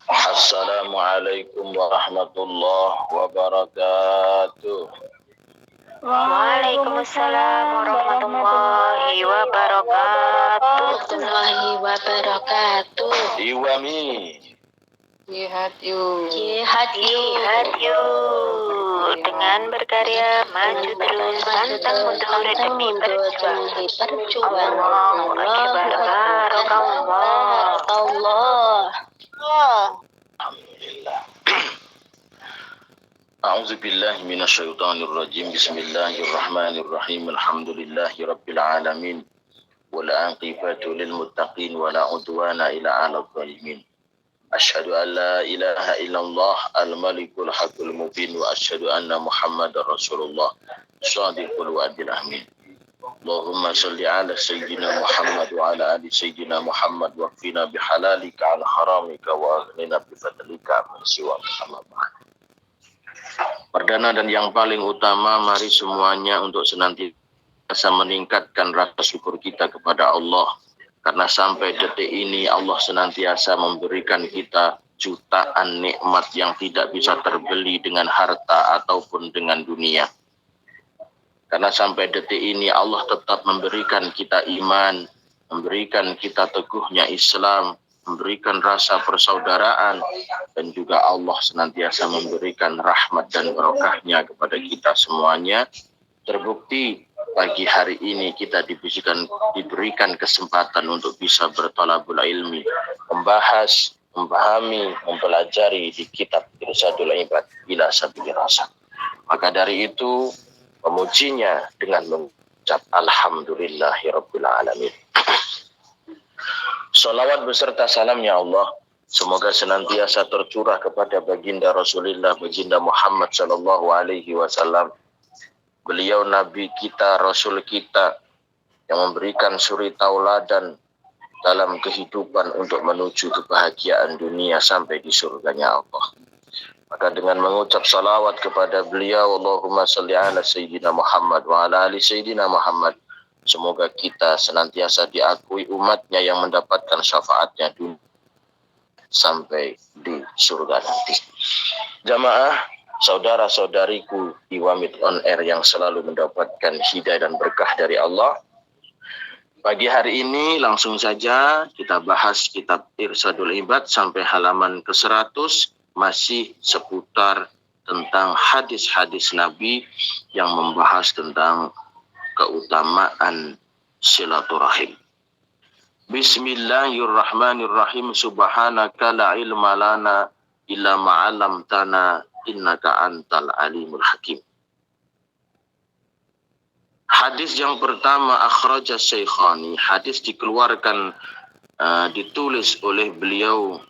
Assalamualaikum warahmatullahi wabarakatuh. Waalaikumsalam warahmatullahi wabarakatuh. Iwami. Jihad yuk. Dengan berkarya maju terus pantang mundur demi perjuangan. Allahu Akbar. Allah. Alhamdulillah. A'udzu billahi minasyaitonir rajim. Bismillahirrahmanirrahim. Alhamdulillahi rabbil alamin. Wal 'aqibatu lil muttaqin wa la 'udwana illa 'alal zalimin. Asyhadu an la ilaha illallah al-malikul haqqul mubin wa asyhadu anna Muhammadar Rasulullah shadiqul wa'dil amin. Allahumma shalli ala sayyidina Muhammad wa ala ali sayyidina Muhammad wa qina bihalalika an haramika wa aghnina bi fadlika min siwaka amma ba'd. Perdana dan yang paling utama, mari semuanya untuk senantiasa meningkatkan rasa syukur kita kepada Allah. Karena sampai detik ini Allah senantiasa memberikan kita jutaan nikmat yang tidak bisa terbeli dengan harta ataupun dengan dunia. Karena sampai detik ini Allah tetap memberikan kita iman, memberikan kita teguhnya Islam, memberikan rasa persaudaraan, dan juga Allah senantiasa memberikan rahmat dan barokahnya kepada kita semuanya. Terbukti pagi hari ini kita diberikan kesempatan untuk bisa bertalabul ilmi, membahas, memahami, mempelajari di kitab Irsyadul Ibad ila Sabilir Rasyad. Maka dari itu memujinya dengan mengucap alhamdulillahirabbil alamin. Salawat beserta salamnya Allah semoga senantiasa tercurah kepada baginda Rasulullah, baginda Muhammad sallallahu alaihi wasallam. Beliau Nabi kita, Rasul kita, yang memberikan suri tauladan dalam kehidupan untuk menuju kebahagiaan dunia sampai di surganya Allah. Maka dengan mengucap salawat kepada beliau, Allahumma salli ala Sayyidina Muhammad wa ala ali Sayyidina Muhammad, semoga kita senantiasa diakui umatnya yang mendapatkan syafaatnya dunia sampai di surga nanti. Jamaah, saudara-saudariku di Wamit On Air yang selalu mendapatkan hidayah dan berkah dari Allah. Pagi hari ini langsung saja kita bahas kitab Irsyadul Ibad sampai halaman ke-100, masih seputar tentang hadis-hadis Nabi yang membahas tentang keutamaan silaturahim. Bismillahirrahmanirrahim. Subhanaka la ilma lana illa ma 'allamtana innaka antal alimul hakim. Hadis yang pertama, akhraja Syekhani. Hadis dikeluarkan, ditulis oleh beliau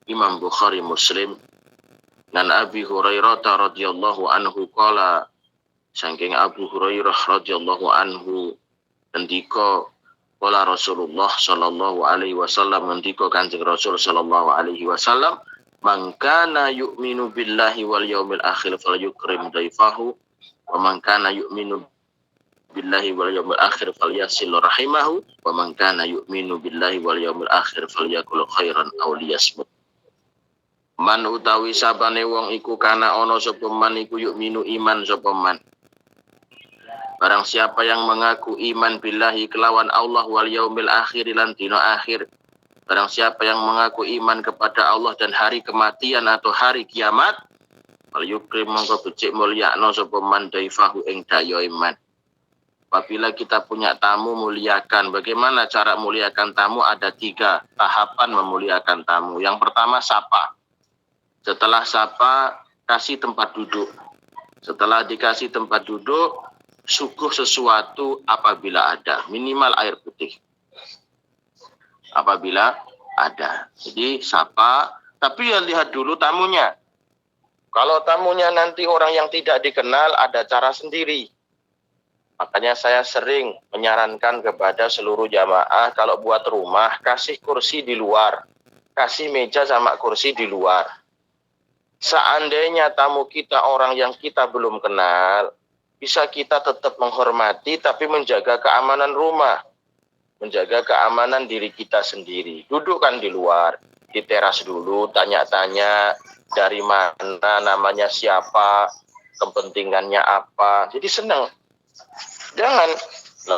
Imam Bukhari Muslim. Dan Abi Hurairah radhiyallahu anhu qala, saking Abu Hurairah radhiyallahu anhu ngendika, qala Rasulullah sallallahu alaihi wasallam, ngendika Kanjeng Rasul sallallahu alaihi wasallam, man kana yu'minu billahi wal yaumil akhir falyukrim daifahu wa man kana yu'minu billahi wal yaumil akhir falyasil rahimahu wa man kana yu'minu billahi wal yaumil akhir falyakul khairan aw liyasmut. Man utawi sabane wong iku kana ana sapa man iku yu'minu iman sapa man. Barang siapa yang mengaku iman billahi kelawan Allah wal yaumil akhir lan dina akhir, barang siapa yang mengaku iman kepada Allah dan hari kematian atau hari kiamat, fal yukrim mongko becik mulyakno sapa man daifahu ing daya iman. Apabila kita punya tamu, muliakan. Bagaimana cara muliakan tamu? Ada 3 tahapan memuliakan tamu. Yang pertama, sapa. Setelah sapa, kasih tempat duduk. Setelah dikasih tempat duduk, suguh sesuatu apabila ada, minimal air putih apabila ada. Jadi sapa, tapi ya lihat dulu tamunya. Kalau tamunya nanti orang yang tidak dikenal, ada cara sendiri. Makanya saya sering menyarankan kepada seluruh jamaah, kalau buat rumah, kasih kursi di luar. Kasih meja sama kursi di luar. Seandainya tamu kita orang yang kita belum kenal, bisa kita tetap menghormati tapi menjaga keamanan rumah. menjaga keamanan diri kita sendiri. Dudukkan di luar, di teras dulu, tanya-tanya dari mana, namanya siapa, kepentingannya apa. Jadi senang. Jangan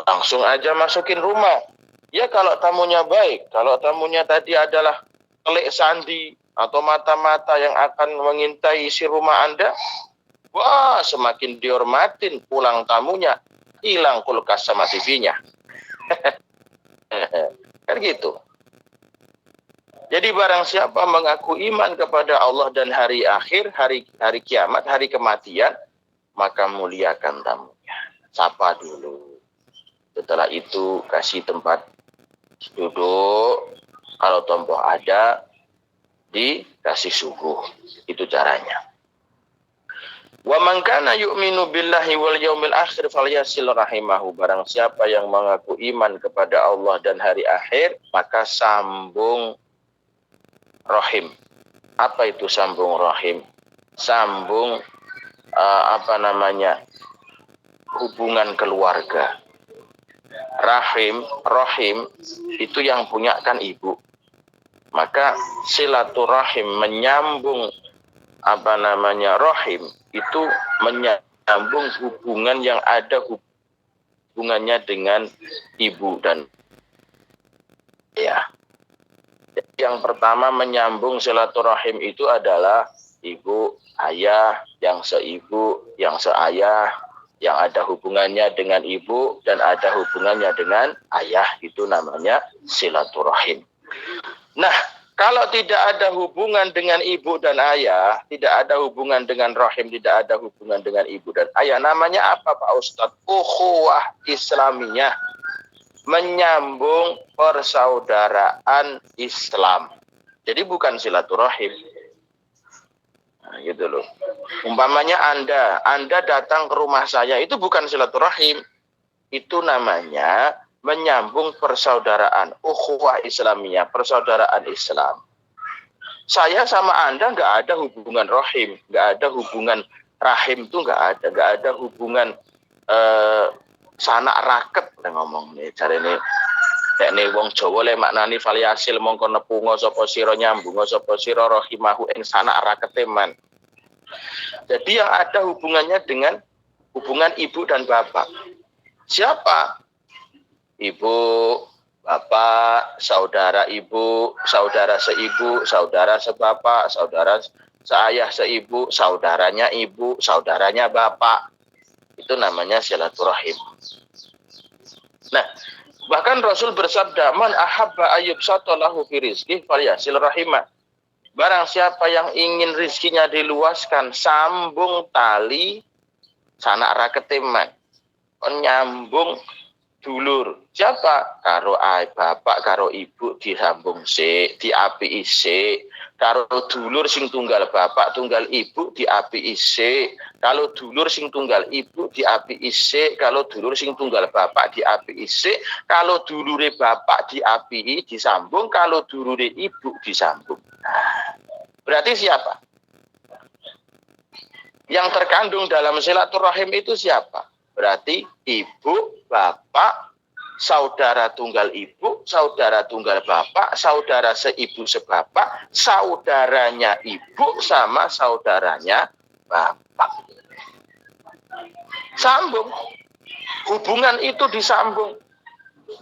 langsung aja masukin rumah. Ya kalau tamunya baik, kalau tamunya tadi adalah telik sandi atau mata-mata yang akan mengintai isi rumah Anda, wah semakin dihormatin pulang tamunya, hilang kulkas sama TV-nya. Kan gitu. Jadi barang siapa mengaku iman kepada Allah dan hari akhir, hari kiamat, hari kematian, maka muliakan tamunya. Sapa dulu. Setelah itu kasih tempat duduk. Kalau tompoh ada, dikasih suguh. Itu caranya. Wa man kana yu'minu billahi wal yaumil akhir falyasil rahimahu. Barang siapa yang mengaku iman kepada Allah dan hari akhir, maka sambung rahim. Apa itu sambung rahim? Sambung hubungan keluarga. Rahim itu yang punya kan ibu. Maka silaturahim menyambung rahim itu menyambung hubungan yang ada hubungannya dengan ibu dan ya. Yang pertama menyambung silaturahim itu adalah ibu, ayah, yang seibu, yang seayah, yang ada hubungannya dengan ibu dan ada hubungannya dengan ayah, itu namanya silaturahim. Nah, kalau tidak ada hubungan dengan ibu dan ayah, tidak ada hubungan dengan rahim, tidak ada hubungan dengan ibu dan ayah, namanya apa Pak Ustadz? Ukhuwah Islamiyah. Menyambung persaudaraan Islam. Jadi bukan silaturahim. Nah, gitu loh. Umpamanya Anda datang ke rumah saya, itu bukan silaturahim. Itu namanya menyambung persaudaraan, ukhuwah Islamiyah, persaudaraan Islam. Saya sama Anda nggak ada hubungan rahim, nggak ada hubungan rahim, itu nggak ada hubungan sanak raket ngomong nih cari nih nek wong Jawa le maknani faliasil mongko nepunga sapa sira nyambunga sapa sira rahimahu ing sanak rakete man. Jadi yang ada hubungannya dengan hubungan ibu dan bapak. Siapa? Ibu, bapak, saudara ibu, saudara seibu, saudara sebapak, saudara seayah seibu, saudaranya ibu, saudaranya bapak. Itu namanya silaturahim. Nah, bahkan Rasul bersabda, "Man ahabba ayyubsatalahu fi rizqih falyasil rahimah." Barang siapa yang ingin rizkinya diluaskan, sambung tali sanak raketeman. Nyambung dulur. Siapa? Karo bapak, karo ibu disambung sik, diapiki sik. Karo dulur sing tunggal bapak, tunggal ibu diapiki sik. Kalau dulur sing tunggal ibu diapiki sik, kalau dulur sing tunggal bapak diapiki sik, kalau dulure bapak diapiki disambung, kalau dulure ibu disambung. Berarti siapa? Yang terkandung dalam silaturahim itu siapa? Berarti ibu, bapak, saudara tunggal ibu, saudara tunggal bapak, saudara seibu sebapak, saudaranya ibu sama saudaranya bapak. Sambung. Hubungan itu disambung.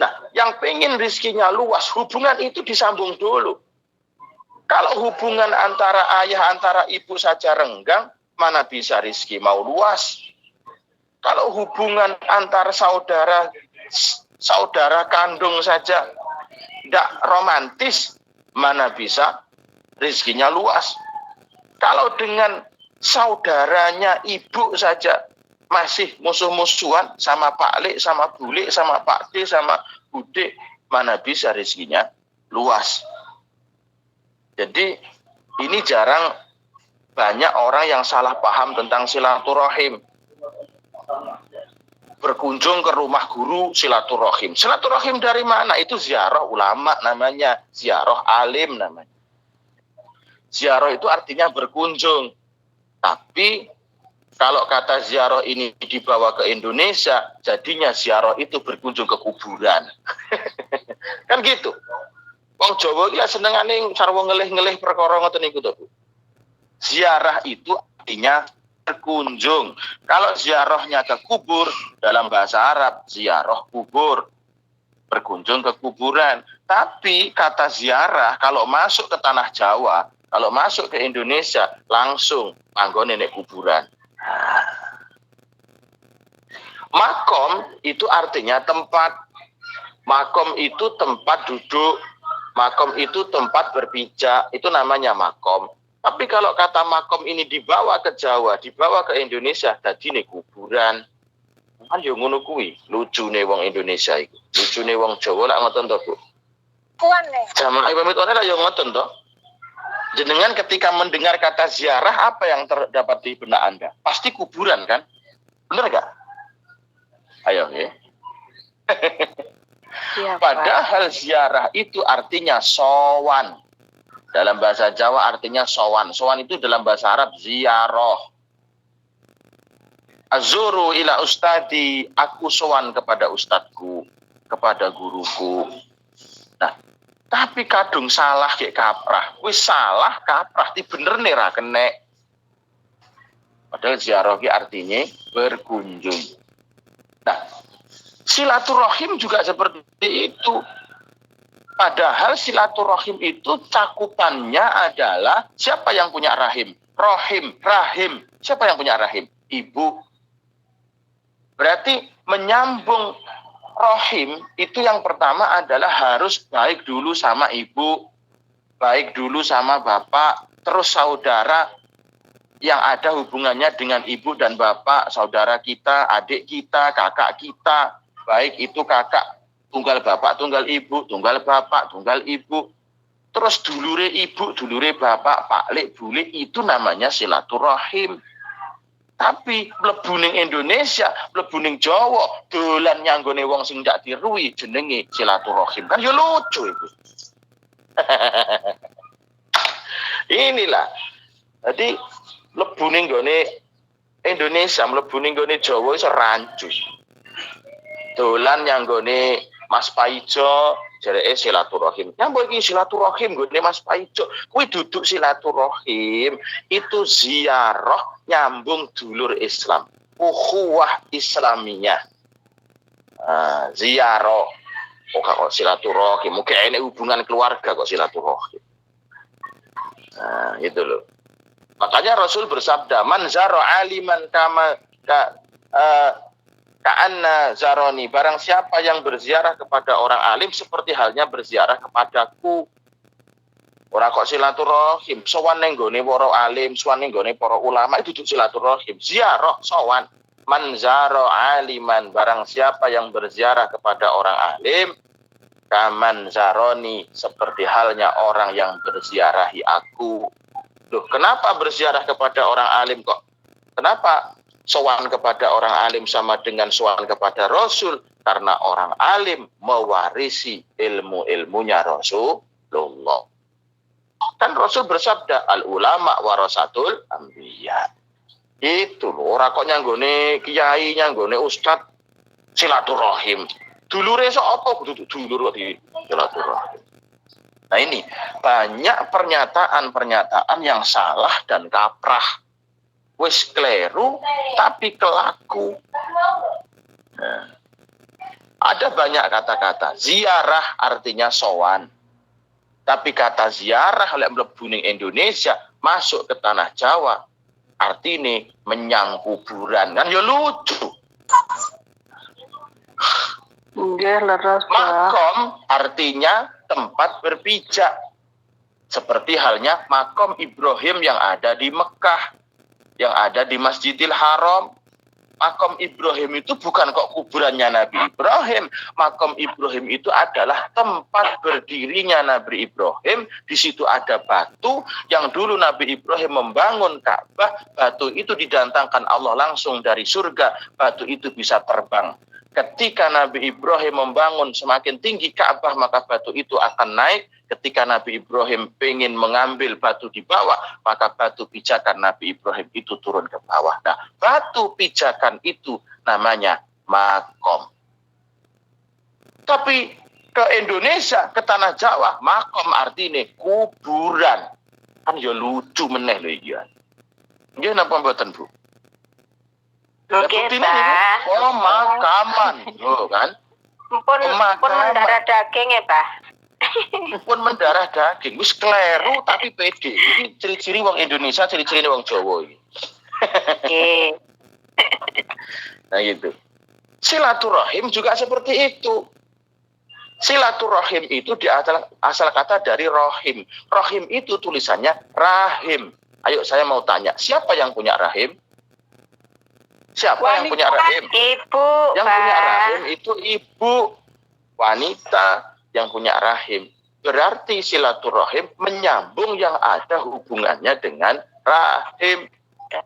Nah, yang pengen rizkinya luas, hubungan itu disambung dulu. Kalau hubungan antara ayah, antara ibu saja renggang, mana bisa rizki mau luas? Kalau hubungan antar saudara kandung saja tidak romantis, mana bisa rizkinya luas? Kalau dengan saudaranya ibu saja masih musuh-musuhan sama Pak Lek, sama Bu Lek, sama Pak D, sama Bude, mana bisa rizkinya luas? Jadi ini jarang banyak orang yang salah paham tentang silaturahim. Berkunjung ke rumah guru silaturahim. Silaturahim dari mana? Itu ziarah ulama namanya, ziarah alim namanya. Ziarah itu artinya berkunjung. Tapi kalau kata ziarah ini dibawa ke Indonesia, jadinya ziarah itu berkunjung ke kuburan. Kan gitu. Wong Jawa iki senengane sarwa ngelih-ngelih perkara ngoten niku to, Bu. Ziarah itu artinya berkunjung. Kalau ziarahnya ke kubur, dalam bahasa Arab, ziarah kubur. Berkunjung ke kuburan. Tapi kata ziarah, kalau masuk ke tanah Jawa, kalau masuk ke Indonesia, langsung manggon nenek kuburan. Makom itu artinya tempat. Makom itu tempat duduk. Makom itu tempat berpijak. Itu namanya makom. Tapi kalau kata makom ini dibawa ke Jawa, dibawa ke Indonesia, tadi nih kuburan. Kan yo ngono kuwi, lucune wong Indonesia iku. Lucune wong Jawa lak ngoten to, Bu. Jamaah pamit ora yo ngoten to. Jenengan ketika mendengar kata ziarah, apa yang terdapat di benak Anda? Pasti kuburan kan? Bener gak? Ayo ya. Padahal ziarah itu artinya sowan. Dalam bahasa Jawa artinya sowan. Sowan itu dalam bahasa Arab ziarah. Azuru ila ustadi, aku sowan kepada ustadku, kepada guruku. Nah, tapi kadung salah kayak kaprah. Wis salah kaprah, ti bener nih ra kenek. Padahal ziarah ki artinya berkunjung. Nah, silaturahim juga seperti itu. Padahal silaturahim itu cakupannya adalah siapa yang punya rahim? Rahim. Siapa yang punya rahim? Ibu. Berarti menyambung rahim itu yang pertama adalah harus baik dulu sama ibu, baik dulu sama bapak, terus saudara yang ada hubungannya dengan ibu dan bapak, saudara kita, adik kita, kakak kita, baik itu kakak tunggal bapak, tunggal ibu, tunggal bapak, tunggal ibu. Terus dulure ibu, dulure bapak, paklik, bulik, itu namanya silaturahim. Tapi mlebu ning Indonesia, mlebu ning Jawa, dolan nyanggone wong sing ndak diruwi jenenge silaturahim. Kan ya lucu itu. Inilah. Jadi mlebu ning gone Indonesia, mlebu ning gone Jawa iso rancu. Dolan nyanggone Mas Paijo, jareke silaturahim. Nyambung iki silaturahim nggone Mas Paijo. Kuwi duduk silaturahim, itu ziarah nyambung dulur Islam. Ukhuwah Islamiyah. Ziarah. Kok silaturahim, mungkin ini hubungan keluarga kok silaturahim. Itu loh. Makanya Rasul bersabda, man zara aliman ka'anna zaroni, barang siapa yang berziarah kepada orang alim seperti halnya berziarah kepadaku. Ora kok silaturahim, sowan ning gone para alim, sowan ning gone para ulama itu silaturahim. Ziarah sowan. Man zara aliman, barang siapa yang berziarah kepada orang alim, kaman zaroni, seperti halnya orang yang berziarahi aku. Loh, kenapa berziarah kepada orang alim kok? Kenapa sowan kepada orang alim sama dengan sowan kepada Rasul? Karena orang alim mewarisi ilmu-ilmunya Rasulullah. Kan Rasul bersabda, al ulama warasatul anbiya. Itu loh, ora kok nyanggone kiai, nyanggone ustad silaturahim. Dulure sok apa kudu dulur di silaturahim. Nah ini banyak pernyataan-pernyataan yang salah dan kaprah. Wis kleru tapi kelaku. Nah, ada banyak kata-kata. Ziarah artinya sowan. Tapi kata ziarah lek mlebu ning Indonesia masuk ke tanah Jawa artinya menyang kuburan. Kan ya lucu. Makom artinya tempat berpijak. Seperti halnya makom Ibrahim yang ada di Mekah, yang ada di Masjidil Haram. Makom Ibrahim itu bukan kok kuburannya Nabi Ibrahim. Makom Ibrahim itu adalah tempat berdirinya Nabi Ibrahim. Di situ ada batu yang dulu Nabi Ibrahim membangun Ka'bah. Batu itu didatangkan Allah langsung dari surga. Batu itu bisa terbang. Ketika Nabi Ibrahim membangun semakin tinggi Ka'bah, maka batu itu akan naik. Ketika Nabi Ibrahim ingin mengambil batu di bawah, maka batu pijakan Nabi Ibrahim itu turun ke bawah. Nah, batu pijakan itu namanya makom. Tapi ke Indonesia, ke tanah Jawa, makom artinya kuburan. Kan ya lucu meneh lho iki. Nggih napa mboten, Bu? Oke, Pak. Pemakaman. Oh kan? Pun mendarah daging ya, Pak. Pun mendarah daging. Wis kleru tapi pede. Ini ciri-ciri wong Indonesia, ciri-ciri wong Jawa iki. Nah gitu. Silaturahim juga seperti itu. Silaturahim itu asal kata dari rohim. Rohim itu tulisannya rahim. Ayo saya mau tanya, siapa yang punya rahim? Siapa yang punya rahim? Ibu. Yang punya rahim itu ibu. Wanita yang punya rahim. Berarti silaturahim menyambung yang ada hubungannya dengan rahim.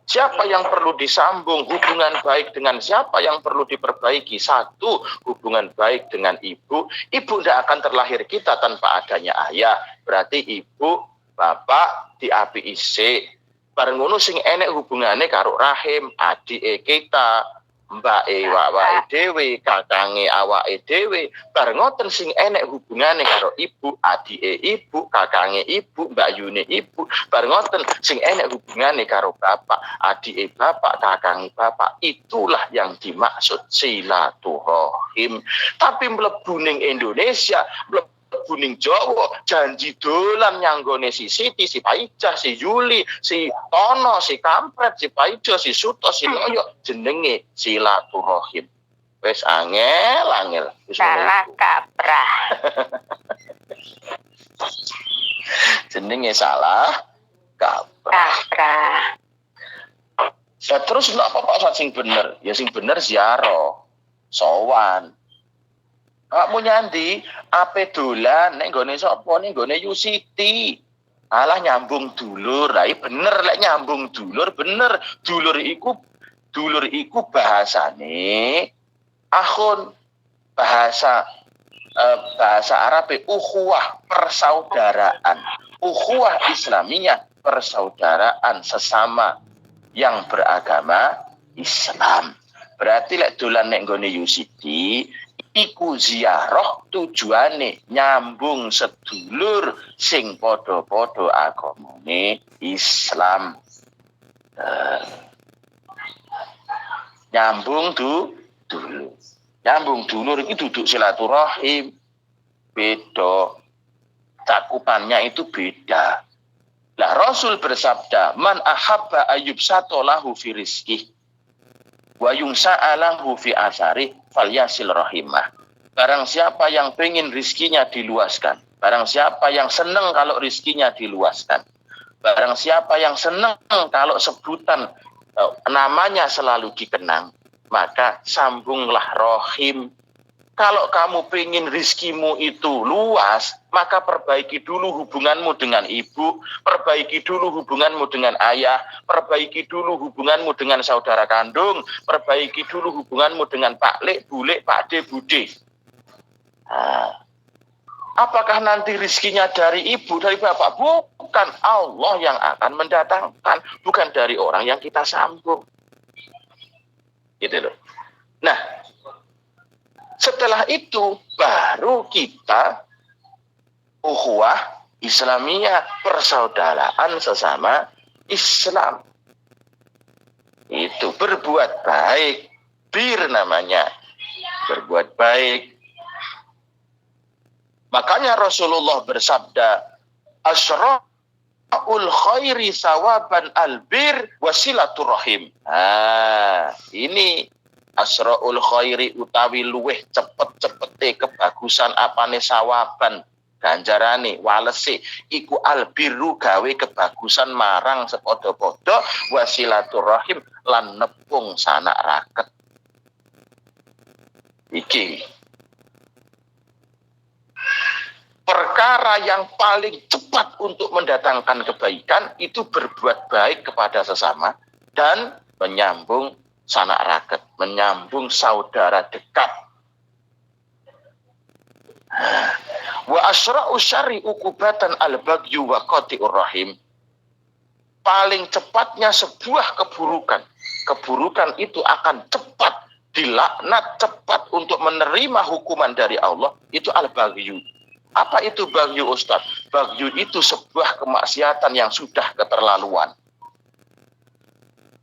Siapa yang perlu disambung hubungan baik dengan siapa yang perlu diperbaiki? Satu, hubungan baik dengan ibu. Ibu tidak akan terlahir kita tanpa adanya ayah. Berarti ibu, bapak diapii sik. Bareng ngono sing enek hubungannya karo rahim, adike kita, mbake awake dhewe, kakange awake dhewe. Bareng ngoten sing enek hubungane karo ibu, adike ibu, kakange ibu, mbayune ibu. Bareng ngoten sing enek hubungane karo bapak, adike bapak, kakange bapak. Itulah yang dimaksud silaturahim. Tapi mlebu ning Indonesia, mlebu ning Jawa, janji dolan nyanggone si Siti, si Paijah, si Yuli, si Tono, si Kampret, si Paijo, si Suto, si Loyo, jenenge silaturahim. Wes angel. Salah kaprah. Jenenge salah kaprah. Ya terus ndak apa-apa sing bener. Ya sing bener ziarah, sowan. Kamu nyandi, ape dolan, nek nggone sapa, nek nggone Yusiti. Alah nyambung dulur, lah bener lek nyambung dulur, bener. Dulur iku bahasane akhun, bahasa Arab ukhuwah, persaudaraan. Ukhuwah Islamiyah, persaudaraan sesama yang beragama Islam. Berarti lek dolan nek nggone Yusiti iku ziarah tujuane nyambung sedulur sing padha-padha agamane Islam. Nyambung dulur. Nyambung dulur iki duduk silaturahim. Beda. Cakupannya itu beda. Lah Rasul bersabda, "Man ahabba ayyub satolahu fi rizqih wa yungsa'alahu fi asari falyasil rahimah." Barang siapa yang pengen rizkinya diluaskan, barang siapa yang senang kalau rizkinya diluaskan, barang siapa yang senang kalau sebutan namanya selalu dikenang, maka sambunglah rahim. Kalau kamu pengen rizkimu itu luas, maka perbaiki dulu hubunganmu dengan ibu, perbaiki dulu hubunganmu dengan ayah, perbaiki dulu hubunganmu dengan saudara kandung, perbaiki dulu hubunganmu dengan Pak Lek, Bu Lek, Pak De, Bude. Apakah nanti rizkinya dari ibu, dari bapak? Bukan, Allah yang akan mendatangkan, bukan dari orang yang kita sambung. Gitu loh. Nah, setelah itu baru kita ukhuwah Islamiyah, persaudaraan sesama Islam. Itu berbuat baik, bir namanya, berbuat baik. Makanya Rasulullah bersabda, asyra'ul khairi sawaban albir wasilaturahim. Ini asra'ul khairi utawi luweh cepet-cepete kebagusan apane sawaban ganjarane walese iku albiru gawe kebagusan marang sepadha-padha wasilaturahim lan nepung sanak raket. Iki perkara yang paling cepat untuk mendatangkan kebaikan itu berbuat baik kepada sesama dan menyambung sanak raket, menyambung saudara dekat. Wa asra'u syarri ukubatan al-bagyu wa qati'ur rahim. Paling cepatnya sebuah keburukan itu akan cepat dilaknat cepat untuk menerima hukuman dari Allah itu al-baghyu. Apa itu baghyu, Ustaz? Baghyu itu sebuah kemaksiatan yang sudah keterlaluan.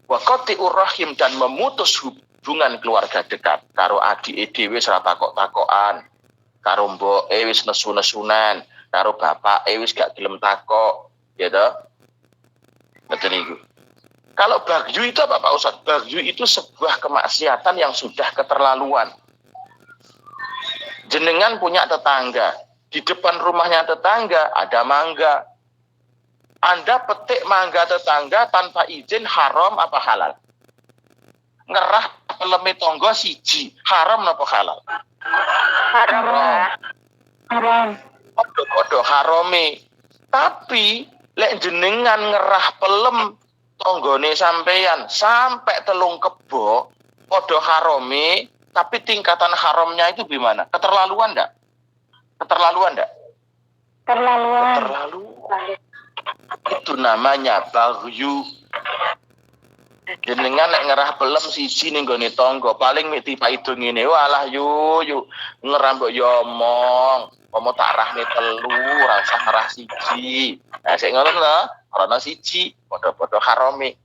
Wa qati'ur rahim, dan memutus hubungan keluarga dekat. Karo adike dhewe ora takok-takokan, karo mboke wis nesu-nesunan, karo bapake wis gak gelem takok, ya toh? Betul niku. Kalau baghyu itu apa Pak Ustaz? Baghyu itu sebuah kemaksiatan yang sudah keterlaluan. Jenengan punya tetangga, di depan rumahnya tetangga ada mangga. Anda petik mangga tetangga tanpa izin, haram apa halal? Ngerah peleme tonggo siji, haram apa halal? Haram, Pak. Haram. Podo-podo harame. Tapi lek jenengan ngerah pelem tonggone sampeyan sampai 3 kebo, podo harame, tapi tingkatan haramnya itu gimana? Keterlaluan enggak? Keterlaluan enggak? Terlaluan. Keterlaluan. Itu namanya baghyu. Jenengan nek ngerah pelem siji ning gone tangga, paling mek dipaido ngene, walah yu ngerah mbok yo omong tak rahne 3, ora usah ngerah siji. Nah sik ngono lho, ana siji, padha-padha harame.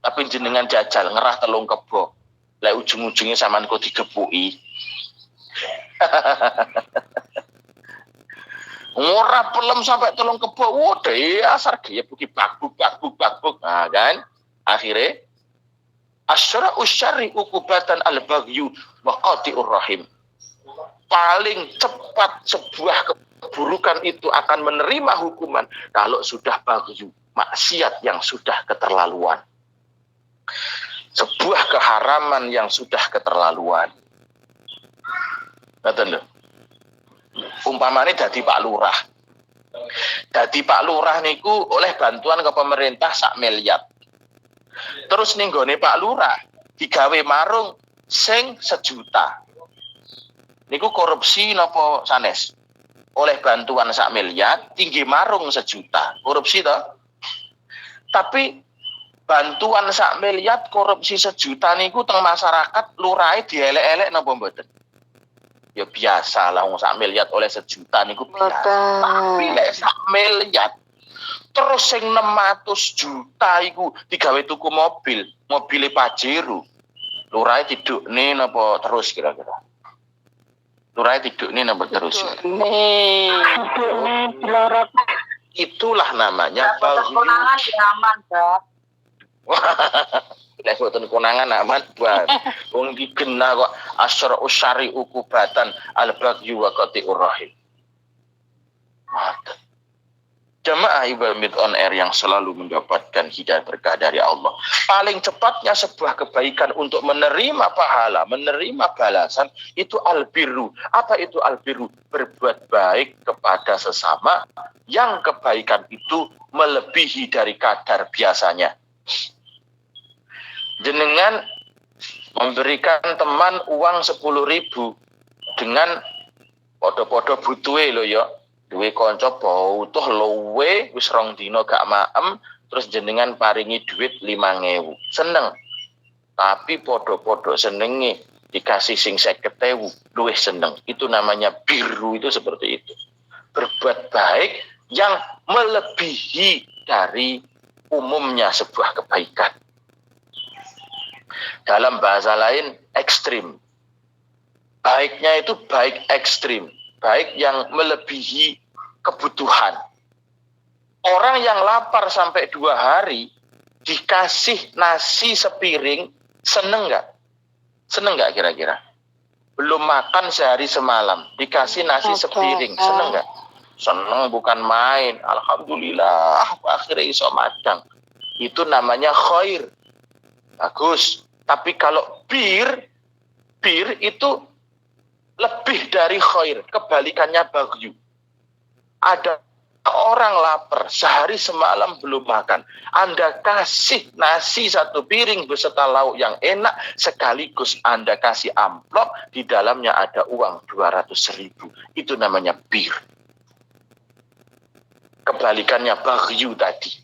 Tapi jenengan jajal ngerah 3 kebo. Lek ujung-ujungnya sampean kok digepuki. Ora pelem sampai 3 kebo, asar ge buki bakbuk. Nah kan, akhirnya asyra'u syarri ukubatan al-baghyu wa qati'ur rahim. Paling cepat sebuah keburukan itu akan menerima hukuman kalau sudah baghyu, maksiat yang sudah keterlaluan. Sebuah keharaman yang sudah keterlaluan. Ngoten lho. Umpamane dadi Pak Lurah. Dadi Pak Lurah niku oleh bantuan ke pemerintah 1 miliar. Terus ning gone Pak Lurah digawe marung sing 1 juta. Niku korupsi napa sanes? Oleh bantuan 1 miliar tinggi marung 1 juta. Korupsi toh? Tapi bantuan 1 miliar korupsi 1 juta niku teng masyarakat lurahe dielek-elek napa mboten? Ya biasa lah, 1 miliar oleh 1 juta niku biasa. Tapi lek 1 miliar terus sing 600 juta iku digawe tuku mobil Pajero. Lurahe tidukne napa terus kira-kira? Lurahe tidukne napa terus? Itulah namanya baghyu. Konangan aman, Pak. Lek boten konangan aman buat. Wong digena kok asyra'u syarri ukubatan al-baghyu wa qati'ur rahim. Mata. Jamaah Ibadah Mid on Air yang selalu mendapatkan hidayah berkah dari Allah. Paling cepatnya sebuah kebaikan untuk menerima pahala, menerima balasan, itu albirru. Apa itu albirru? Berbuat baik kepada sesama yang kebaikan itu melebihi dari kadar biasanya. Jenengan memberikan teman uang 10.000 dengan podo-podo butuhe lho ya. Duwe kanca butuh luwe wis 2 dina gak maem, terus jenengan paringi duit 5.000. Seneng. Tapi podo-podo senenge dikasih sing 50.000, luwih seneng. Itu namanya biru, itu seperti itu. Berbuat baik yang melebihi dari umumnya sebuah kebaikan. Dalam bahasa lain, ekstrim. Baiknya itu baik ekstrim. Baik yang melebihi kebutuhan. Orang yang lapar sampai 2 hari, dikasih nasi sepiring, seneng nggak? Seneng nggak kira-kira? Belum makan sehari semalam, dikasih nasi sepiring, seneng nggak? Seneng bukan main. Alhamdulillah, akhirnya iso madang. Itu namanya khair. Bagus. Tapi kalau bir itu lebih dari khair, kebalikannya baghyu. Ada orang lapar, sehari semalam belum makan. Anda kasih nasi 1 piring beserta lauk yang enak, sekaligus Anda kasih amplop, di dalamnya ada uang 200.000. Itu namanya bir. Kebalikannya baghyu tadi.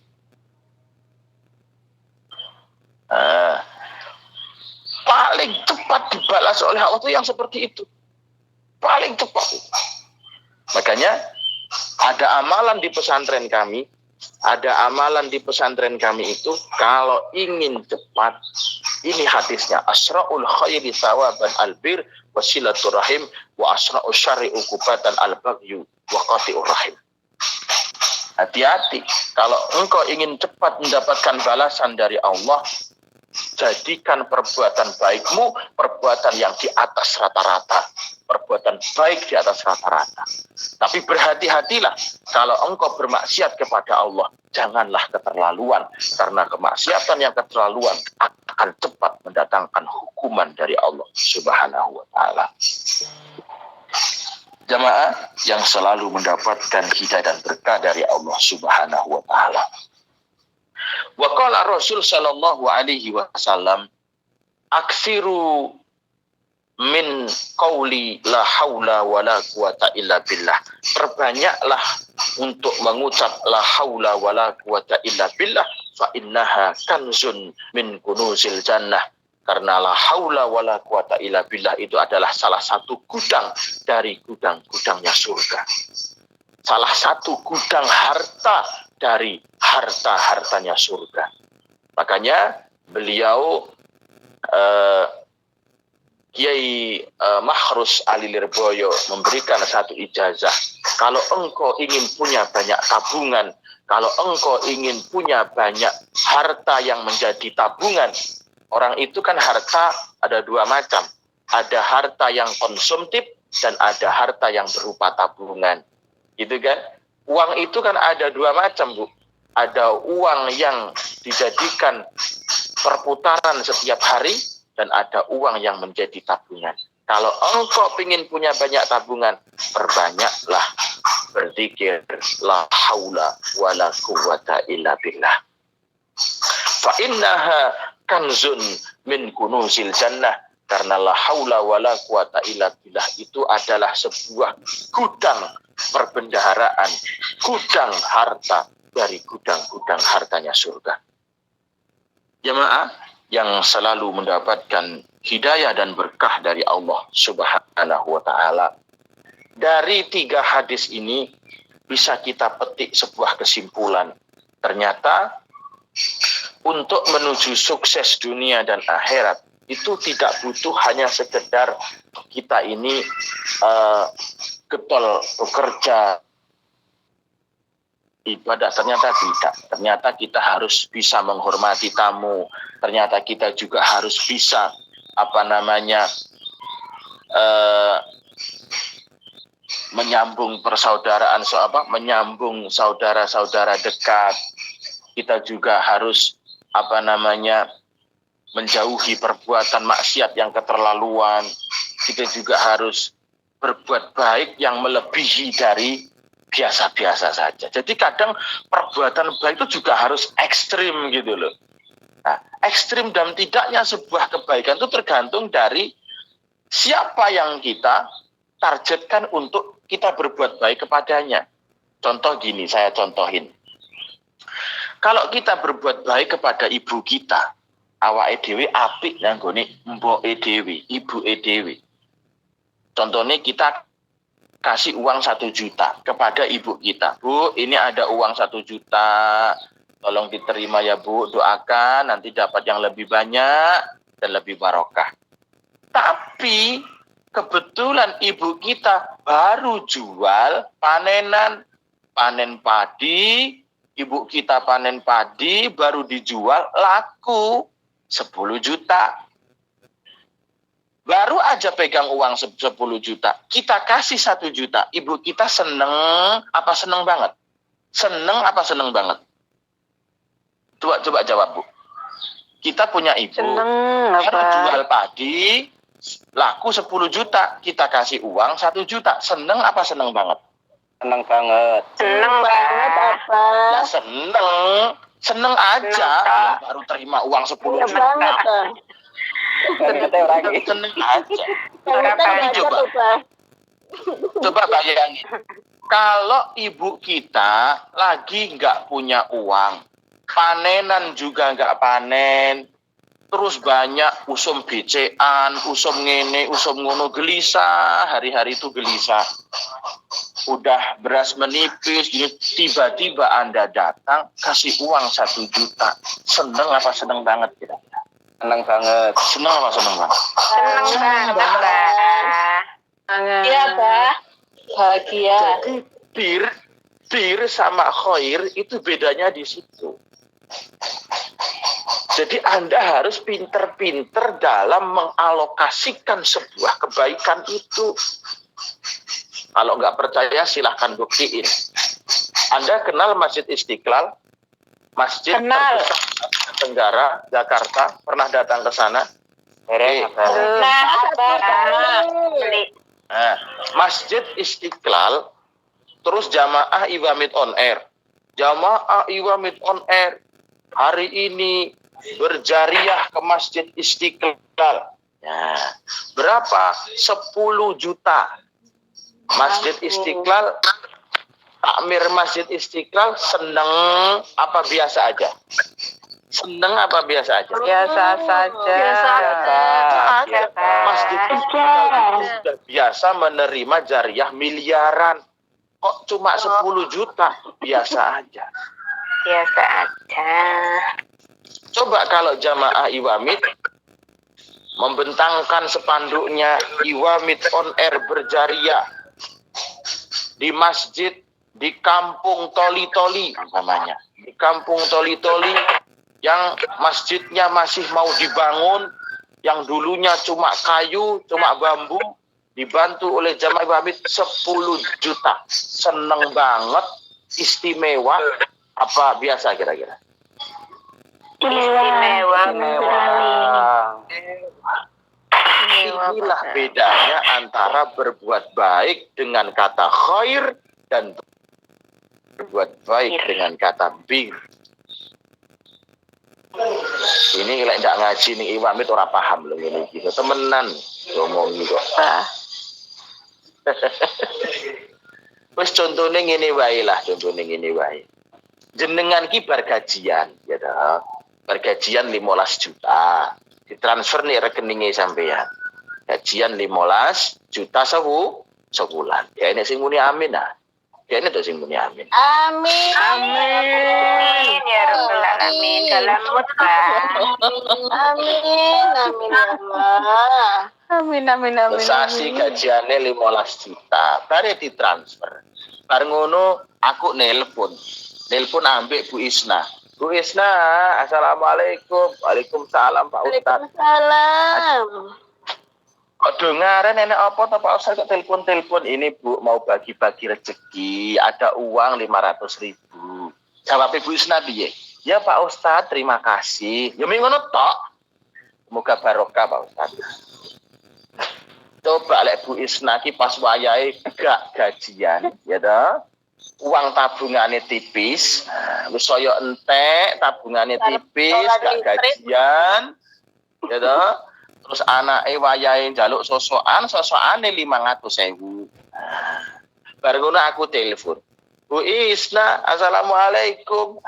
Paling cepat cepat dibalas oleh Allah itu yang seperti itu. Paling cepat. Makanya ada amalan di pesantren kami. Ada amalan di pesantren kami itu kalau ingin cepat, ini hadisnya, asra'ul khairi thawaban albir wasilaturrahim wa asra'ul syarri uqubatan albagyu wa qati'ur rahim. Hati-hati, kalau engkau ingin cepat mendapatkan balasan dari Allah, jadikan perbuatan baikmu perbuatan yang di atas rata-rata. Perbuatan baik di atas rata-rata. Tapi berhati-hatilah kalau engkau bermaksiat kepada Allah, janganlah keterlaluan, karena kemaksiatan yang keterlaluan akan cepat mendatangkan hukuman dari Allah Subhanahu wa taala. Jamaah yang selalu mendapatkan hidayah dan berkah dari Allah Subhanahu wa taala. Wa qala Rasul sallallahu alaihi wasallam, aksiru min qauli la haula wala quwata illa billah. Perbanyaklah untuk mengucap la haula wala quwata illa billah, fa innaha kanzun min kunuzil jannah. Karena la haula wala quwata illa billah itu adalah salah satu gudang dari gudang-gudangnya surga. Salah satu gudang harta dari harta-hartanya surga. Makanya beliau Kiai Mahrus Ali Lirboyo memberikan satu ijazah. Kalau engkau ingin punya banyak tabungan, kalau engkau ingin punya banyak harta yang menjadi tabungan, orang itu kan harta ada dua macam. Ada harta yang konsumtif dan ada harta yang berupa tabungan. Gitu kan? Uang itu kan ada dua macam, Bu. Ada uang yang dijadikan perputaran setiap hari, dan ada uang yang menjadi tabungan. Kalau engkau ingin punya banyak tabungan, perbanyaklah berzikir la haula wala quwata illa billah. Fa innaha kanzun min kunuzil jannah. Karena la haula wala quwata illa billah itu adalah sebuah gudang perbendaharaan, gudang harta dari gudang-gudang hartanya surga. Jemaah yang selalu mendapatkan hidayah dan berkah dari Allah Subhanahu wa taala. Dari 3 hadis ini bisa kita petik sebuah kesimpulan. Ternyata untuk menuju sukses dunia dan akhirat itu tidak butuh hanya sekedar kita ini getol bekerja ibadah, ternyata tidak. Ternyata kita harus bisa menghormati tamu. Ternyata kita juga harus bisa menyambung persaudaraan, menyambung saudara-saudara dekat. Kita juga harus menjauhi perbuatan maksiat yang keterlaluan. Kita juga harus berbuat baik yang melebihi dari biasa-biasa saja. Jadi kadang perbuatan baik itu juga harus ekstrim gitu loh. Nah, ekstrim dan tidaknya sebuah kebaikan itu tergantung dari siapa yang kita targetkan untuk kita berbuat baik kepadanya. Contoh gini, saya contohin. Kalau kita berbuat baik kepada ibu kita, awake dhewe apik nanggone mboke dhewe, ibuke dhewe. Contohnya kita kasih uang 1 juta kepada ibu kita. Bu, ini ada uang 1 juta. Tolong diterima ya Bu, doakan nanti dapat yang lebih banyak dan lebih barokah. Tapi kebetulan ibu kita baru jual panen padi. Ibu kita panen padi baru dijual laku 10 juta. Baru aja pegang uang 10 juta. Kita kasih 1 juta. Ibu kita seneng apa seneng banget? Seneng apa seneng banget? Coba jawab, Bu. Kita punya ibu. Seneng baru apa? jual padi. Laku 10 juta. Kita kasih uang 1 juta. Seneng apa seneng banget? Seneng banget. Seneng banget apa? Ya seneng. Seneng aja. Seneng, Kak. Baru terima uang 10 Iya juta. banget, Kak. Seneng aja. Banget coba. Coba bayangin. Kalau ibu kita lagi nggak punya uang, panenan juga nggak panen, terus banyak usum becean, usum ngene, usum ngono, gelisah, hari-hari itu gelisah. Udah beras menipis, gini, tiba-tiba Anda datang kasih uang 1 juta. Seneng apa seneng banget kira-kira? Senang banget. Seneng apa seneng banget? Senang banget, Pak. Iya, Pak. Bahagia. Jadi bir sama khair itu bedanya di situ. Jadi Anda harus pinter-pinter dalam mengalokasikan sebuah kebaikan itu. Kalau nggak percaya silahkan buktiin. Anda kenal Masjid Istiqlal? Masjid Kenal. Tenggara, Jakarta. Pernah datang ke sana? Nah, Masjid Istiqlal, terus jamaah Iwamid on Air. Jamaah Iwamid on Air hari ini berjariah ke Masjid Istiqlal. Nah, berapa? 10 juta. Masjid Istiqlal, takmir Masjid Istiqlal seneng apa biasa aja? Seneng apa biasa aja? Biasa saja. Masjid Istiqlal itu sudah biasa menerima jariah miliaran. Kok cuma 10 juta? Biasa aja. Biasa aja. Coba kalau jamaah Iwamid membentangkan spanduknya Iwamid on Air berjariah di masjid di kampung Toli-Toli namanya. Di kampung Toli-Toli yang masjidnya masih mau dibangun, yang dulunya cuma kayu, cuma bambu, dibantu oleh jamaah Iwamid 10 juta. Seneng banget, istimewa, apa biasa kira-kira? Istimewa. Inilah bedanya antara berbuat baik dengan kata khair dan berbuat baik dengan kata bir. Ini lek ndak ngaji ning Iwamid ora paham lho ngene iki. Temenan ngomongi kok. Wis contone ngene wae lah, contone ngene wae. Jenengan ki bar gajian, ya toh. Bar gajian 15 juta. Ditransfer nih rekeningnya sampean. Gajian 15 juta sebulan. Ya ini sing muni amin nah. Ya ini tuh sing muni amin. Amin. Amin ya rabbal alamin. Dalam mutbah. Amin. Amin ya Allah. Amin. Sasi gajiannya 15 juta. Bare ditransfer. Bar ngono aku nelpon ambek Bu Isna. Bu Isna, assalamualaikum. Waalaikumsalam Pak Ustadz. Waalaikumsalam. Kok dengaran nenek apa toh Pak Ustadz kok telepon ini Bu mau bagi-bagi rezeki, ada uang 500.000. Jawab Ibu Isna piye? Ya Pak Ustadz terima kasih. Ya ngono tok. Semoga barokah Pak Ustadz. Coba lek Bu Isna ki pas wayahe gak gajian, ya toh. Uang tabungannya tipis, wis saya entek, tabungannya tipis, gak gajian, ya toh. Terus anake wayahe njaluk sosokane 500.000. Bareng ngono aku telepon. Bu Isna, assalamualaikum.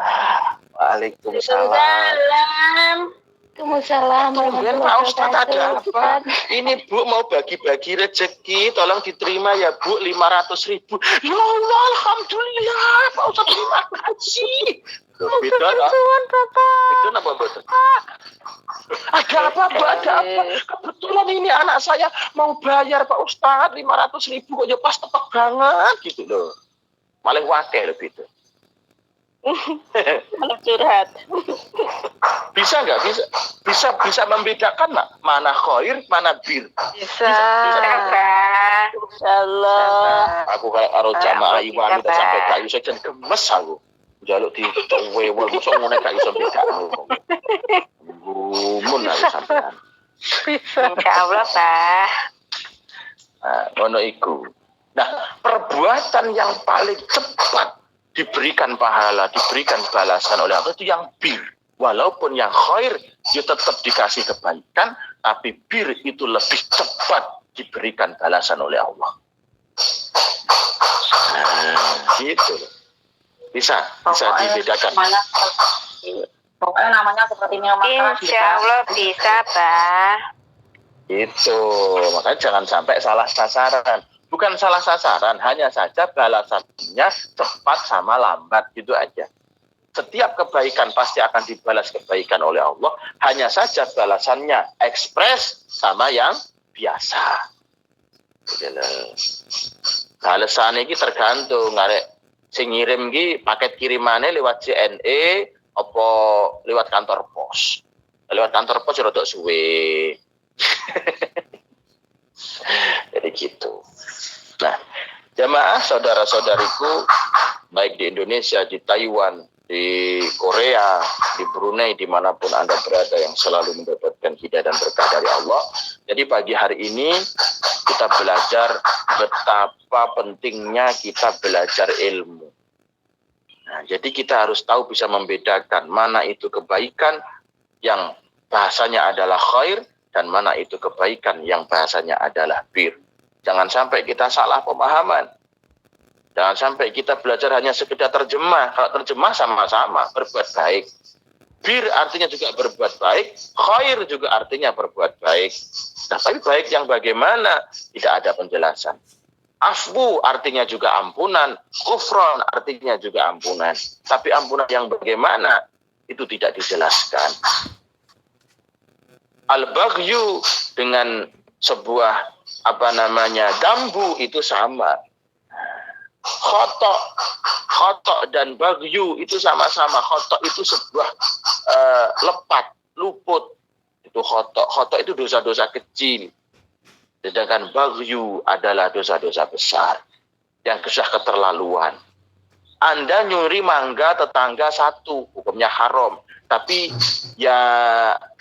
Waalaikumsalam. Waalaikumsalam. Kemudian Pak Ustadz ada apa? Ini Bu mau bagi-bagi rezeki, tolong diterima ya Bu 500.000. Ya Allah, alhamdulillah Pak Ustadz terima kasih. Beda tak? Itu apa betul? Ada apa Bu? Ada apa? Kebetulan ini anak saya mau bayar Pak Ustadz 500.000 kok ya pas tepat banget gitu loh. Malah wakil lebih itu. Anak curhat. Bisa nggak? Bisa membedakan nggak? Mana khair, mana bir? Bisa. Insyaallah. Aku kayak karo jamaah Iwamid sampai gak iso jan gemes aku. Njaluk di wewel mosok ngene gak iso bedakno. Mun aku sampean. Insyaallah, Pak. Ngono iku. Nah, perbuatan yang paling cepat diberikan pahala, diberikan balasan oleh Allah itu yang bir. Walaupun yang khair dia tetap dikasih kebaikan, tapi bir itu lebih cepat diberikan balasan oleh Allah. Gitu. Bisa dibedakan. Pokoknya namanya seperti minuman keras. Insya Allah bisa, Pak. Itu, makanya jangan sampai salah sasaran. Bukan salah sasaran, hanya saja balasannya cepat sama lambat, gitu aja. Setiap kebaikan pasti akan dibalas kebaikan oleh Allah, hanya saja balasannya ekspres sama yang biasa. Balasan ini tergantung, ngarek sing ngirim ki paket kirimannya lewat JNE apa lewat kantor pos. Lewat kantor pos rodok suwe. Jadi gitu. Nah, jamaah saudara-saudariku baik di Indonesia, di Taiwan, di Korea, di Brunei, dimanapun Anda berada yang selalu mendapatkan hidayah dan berkah dari Allah. Jadi pagi hari ini kita belajar betapa pentingnya kita belajar ilmu. Nah, jadi kita harus tahu bisa membedakan mana itu kebaikan yang bahasanya adalah khair dan mana itu kebaikan yang bahasanya adalah bir. Jangan sampai kita salah pemahaman. Jangan sampai kita belajar hanya sekedar terjemah. Kalau terjemah sama-sama berbuat baik. Bir artinya juga berbuat baik. Khair juga artinya berbuat baik. Nah, tapi baik yang bagaimana? Tidak ada penjelasan. Afwu artinya juga ampunan. Kufron artinya juga ampunan. Tapi ampunan yang bagaimana? Itu tidak dijelaskan. Al-baghyu dengan sebuah dambu itu sama. Khotok dan baghyu itu sama-sama. Khotok itu sebuah lepat, luput. Itu khotok. Khotok itu dosa-dosa kecil. Sedangkan baghyu adalah dosa-dosa besar yang sudah keterlaluan. Anda nyuri mangga tetangga satu, hukumnya haram. Tapi ya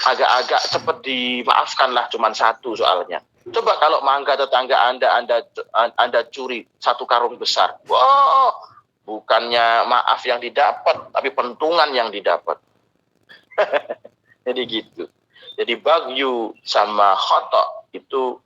agak-agak cepat dimaafkanlah, cuma satu soalnya. Coba kalau mangga tetangga Anda curi satu karung besar. Wow, bukannya maaf yang didapat, tapi pentungan yang didapat. Jadi gitu. Jadi baghyu sama khotok itu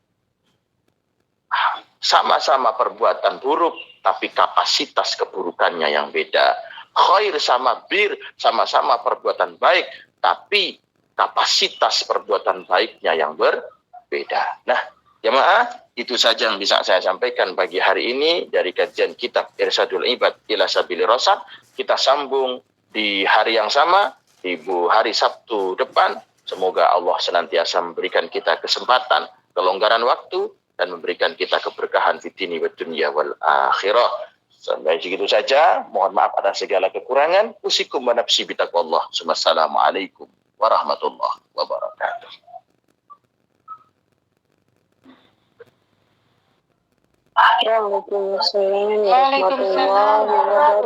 sama-sama perbuatan buruk, tapi kapasitas keburukannya yang beda. Khair sama bir sama-sama perbuatan baik, tapi kapasitas perbuatan baiknya yang berbeda. Nah, jemaah, itu saja yang bisa saya sampaikan pagi hari ini dari kajian kitab Irsyadul Ibad ila Sabili Rasyad. Kita sambung di hari yang sama, di hari Sabtu depan. Semoga Allah senantiasa memberikan kita kesempatan, kelonggaran waktu, dan memberikan kita keberkahan di dini wa dunya wal akhirah. Sampai segitu saja. Mohon maaf atas segala kekurangan. Usikum wa nafsi bitaqwallah. Wassalamualaikum warahmatullahi wabarakatuh. Waalaikumsalam warahmatullahi wabarakatuh.